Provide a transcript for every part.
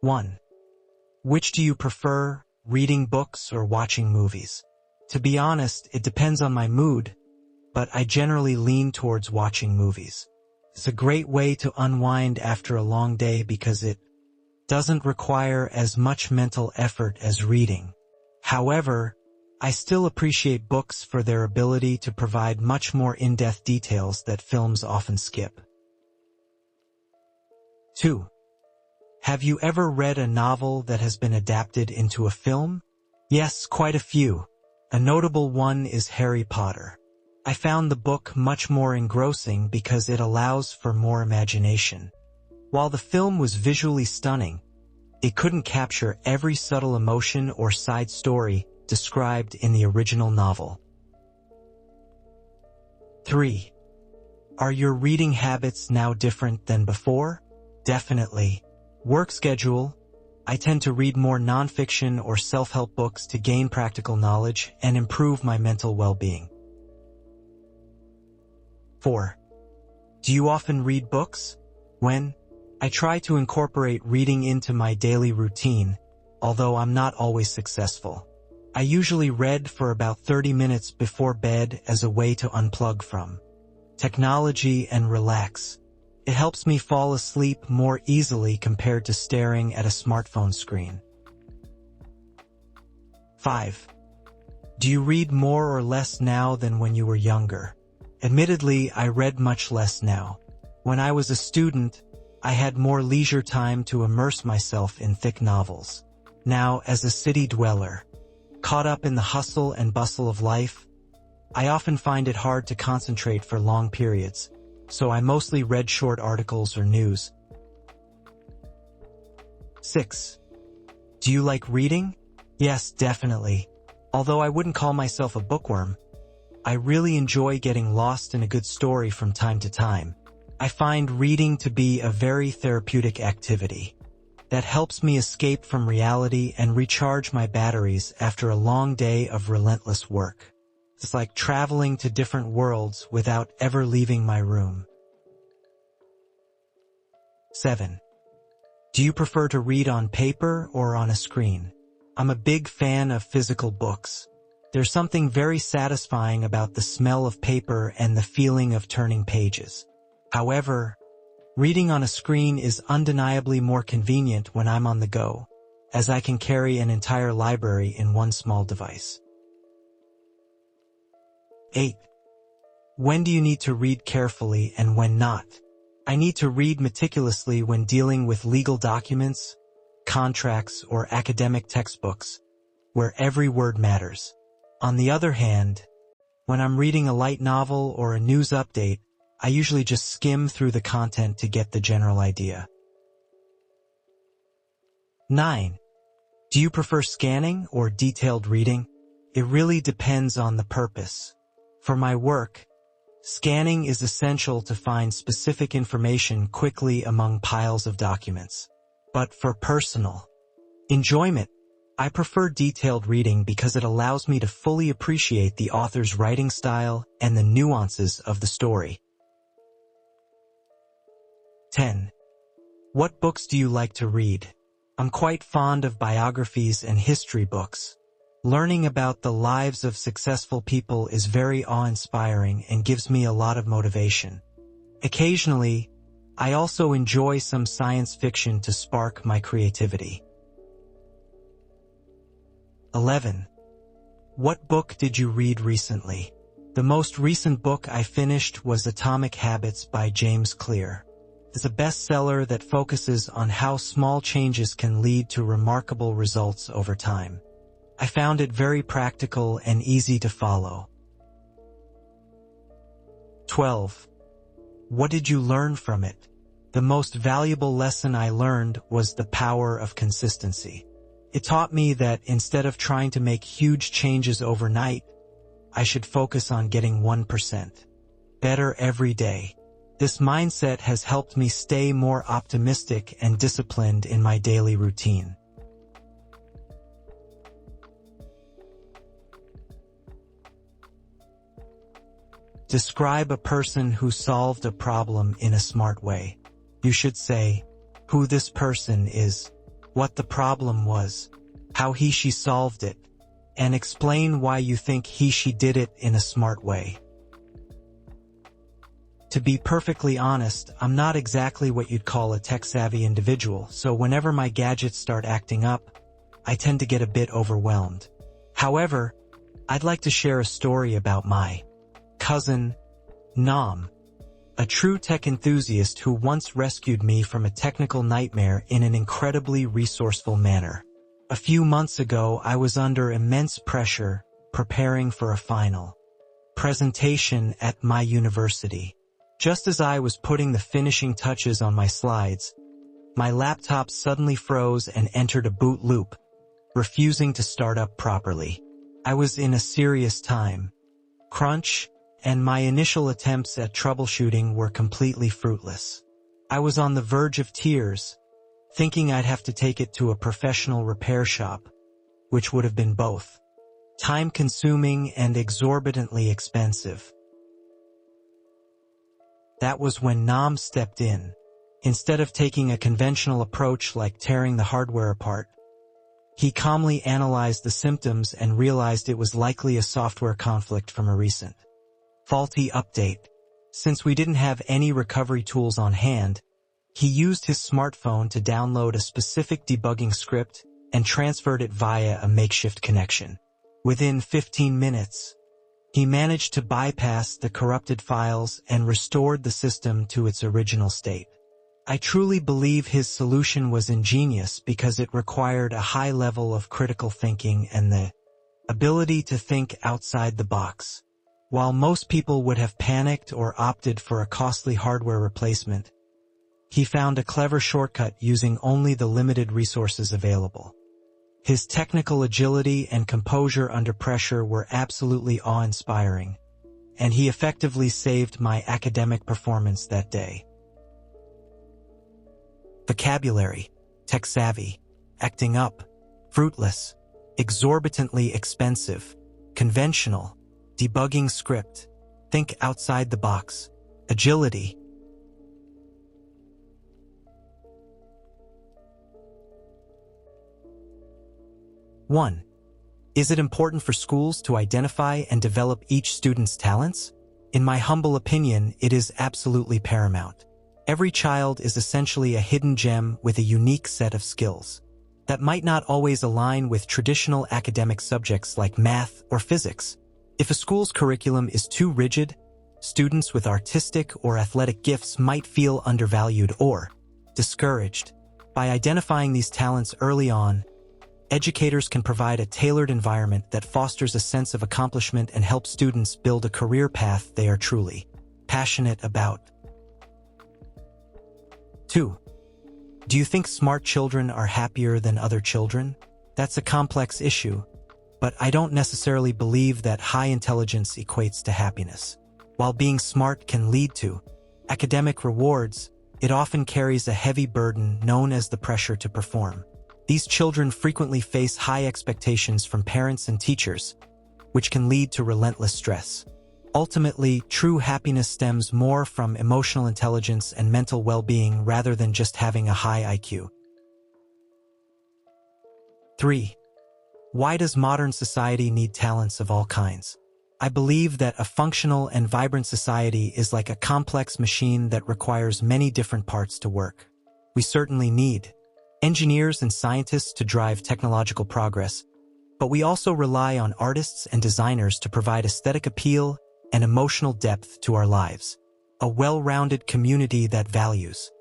1. Which do you prefer, reading books or watching movies? To be honest, it depends on my mood, but I generally lean towards watching movies. It's a great way to unwind after a long day because it doesn't require as much mental effort as reading. However, I still appreciate books for their ability to provide much more in-depth details that films often skip. 2. Have you ever read a novel that has been adapted into a film? Yes, quite a few. A notable one is Harry Potter. I found the book much more engrossing because it allows for more imagination. While the film was visually stunning, it couldn't capture every subtle emotion or side story described in the original novel. 3. Are your reading habits now different than before? Definitely. Work schedule. I tend to read more nonfiction or self-help books to gain practical knowledge and improve my mental well-being. 4. Do you often read books? When? I try to incorporate reading into my daily routine, although I'm not always successful. I usually read for about 30 minutes before bed as a way to unplug from technology and relax. It helps me fall asleep more easily compared to staring at a smartphone screen. 5. Do you read more or less now than when you were younger? Admittedly, I read much less now. When I was a student, I had more leisure time to immerse myself in thick novels. Now, as a city dweller, caught up in the hustle and bustle of life, I often find it hard to concentrate for long periods, so I mostly read short articles or news. 6. Do you like reading? Yes, definitely. Although I wouldn't call myself a bookworm, I really enjoy getting lost in a good story from time to time. I find reading to be a very therapeutic activity that helps me escape from reality and recharge my batteries after a long day of relentless work. It's like traveling to different worlds without ever leaving my room. 7. Do you prefer to read on paper or on a screen? I'm a big fan of physical books. There's something very satisfying about the smell of paper and the feeling of turning pages. However, reading on a screen is undeniably more convenient when I'm on the go, as I can carry an entire library in one small device. 8. When do you need to read carefully and when not? I need to read meticulously when dealing with legal documents, contracts, or academic textbooks, where every word matters. On the other hand, when I'm reading a light novel or a news update, I usually just skim through the content to get the general idea. 9. Do you prefer scanning or detailed reading? It really depends on the purpose. For my work, scanning is essential to find specific information quickly among piles of documents. But for personal enjoyment, I prefer detailed reading because it allows me to fully appreciate the author's writing style and the nuances of the story. 10. What books do you like to read? I'm quite fond of biographies and history books. Learning about the lives of successful people is very awe-inspiring and gives me a lot of motivation. Occasionally, I also enjoy some science fiction to spark my creativity. 11. What book did you read recently? The most recent book I finished was Atomic Habits by James Clear. It's a bestseller that focuses on how small changes can lead to remarkable results over time. I found it very practical and easy to follow. 12. What did you learn from it? The most valuable lesson I learned was the power of consistency. It taught me that instead of trying to make huge changes overnight, I should focus on getting 1% better every day. This mindset has helped me stay more optimistic and disciplined in my daily routine. Describe a person who solved a problem in a smart way. You should say, who this person is, what the problem was, how he/she solved it, and explain why you think he/she did it in a smart way. To be perfectly honest, I'm not exactly what you'd call a tech-savvy individual, so whenever my gadgets start acting up, I tend to get a bit overwhelmed. However, I'd like to share a story about my cousin, Nam, a true tech enthusiast who once rescued me from a technical nightmare in an incredibly resourceful manner. A few months ago, I was under immense pressure, preparing for a final presentation at my university. Just as I was putting the finishing touches on my slides, my laptop suddenly froze and entered a boot loop, refusing to start up properly. I was in a serious time crunch, and my initial attempts at troubleshooting were completely fruitless. I was on the verge of tears, thinking I'd have to take it to a professional repair shop, which would have been both time-consuming and exorbitantly expensive. That was when Nam stepped in. Instead of taking a conventional approach like tearing the hardware apart, he calmly analyzed the symptoms and realized it was likely a software conflict from a recent faulty update. Since we didn't have any recovery tools on hand, he used his smartphone to download a specific debugging script and transferred it via a makeshift connection. Within 15 minutes, he managed to bypass the corrupted files and restored the system to its original state. I truly believe his solution was ingenious because it required a high level of critical thinking and the ability to think outside the box. While most people would have panicked or opted for a costly hardware replacement, he found a clever shortcut using only the limited resources available. His technical agility and composure under pressure were absolutely awe-inspiring, and he effectively saved my academic performance that day. Vocabulary: tech-savvy, acting up, fruitless, exorbitantly expensive, conventional, debugging script, think outside the box, agility. One, is it important for schools to identify and develop each student's talents? In my humble opinion, it is absolutely paramount. Every child is essentially a hidden gem with a unique set of skills that might not always align with traditional academic subjects like math or physics. If a school's curriculum is too rigid, students with artistic or athletic gifts might feel undervalued or discouraged. By identifying these talents early on, educators can provide a tailored environment that fosters a sense of accomplishment and helps students build a career path they are truly passionate about. 2. Do you think smart children are happier than other children? That's a complex issue, but I don't necessarily believe that high intelligence equates to happiness. While being smart can lead to academic rewards, it often carries a heavy burden known as the pressure to perform. These children frequently face high expectations from parents and teachers, which can lead to relentless stress. Ultimately, true happiness stems more from emotional intelligence and mental well-being rather than just having a high IQ. 3. Why does modern society need talents of all kinds? I believe that a functional and vibrant society is like a complex machine that requires many different parts to work. We certainly need engineers and scientists to drive technological progress, but we also rely on artists and designers to provide aesthetic appeal and emotional depth to our lives. A well-rounded community that values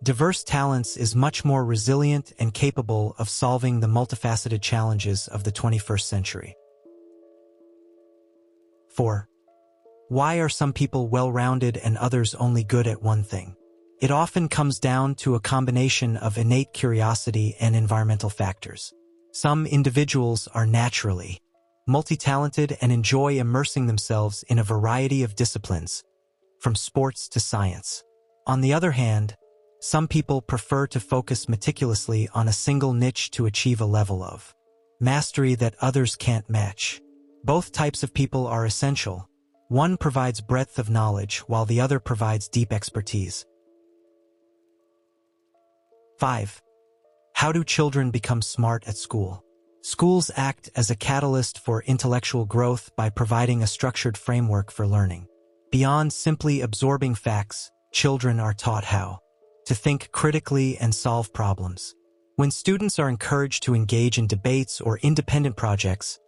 diverse talents is much more resilient and capable of solving the multifaceted challenges of the 21st century. 4. Why are some people well-rounded and others only good at one thing? It often comes down to a combination of innate curiosity and environmental factors. Some individuals are naturally multi-talented and enjoy immersing themselves in a variety of disciplines, from sports to science. On the other hand, some people prefer to focus meticulously on a single niche to achieve a level of mastery that others can't match. Both types of people are essential. One provides breadth of knowledge while the other provides deep expertise. 5. How do children become smart at school? Schools act as a catalyst for intellectual growth by providing a structured framework for learning. Beyond simply absorbing facts, children are taught how to think critically and solve problems. When students are encouraged to engage in debates or independent projects,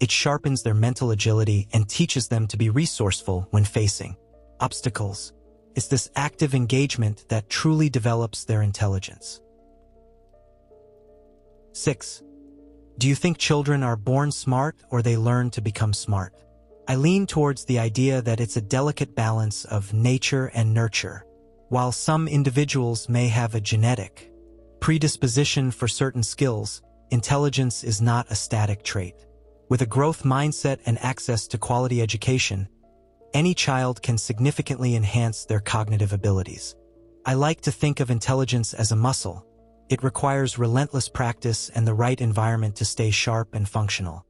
it sharpens their mental agility and teaches them to be resourceful when facing obstacles. It's this active engagement that truly develops their intelligence. 6. Do you think children are born smart or they learn to become smart? I lean towards the idea that it's a delicate balance of nature and nurture. While some individuals may have a genetic predisposition for certain skills, intelligence is not a static trait. With a growth mindset and access to quality education, any child can significantly enhance their cognitive abilities. I like to think of intelligence as a muscle. It requires relentless practice and the right environment to stay sharp and functional.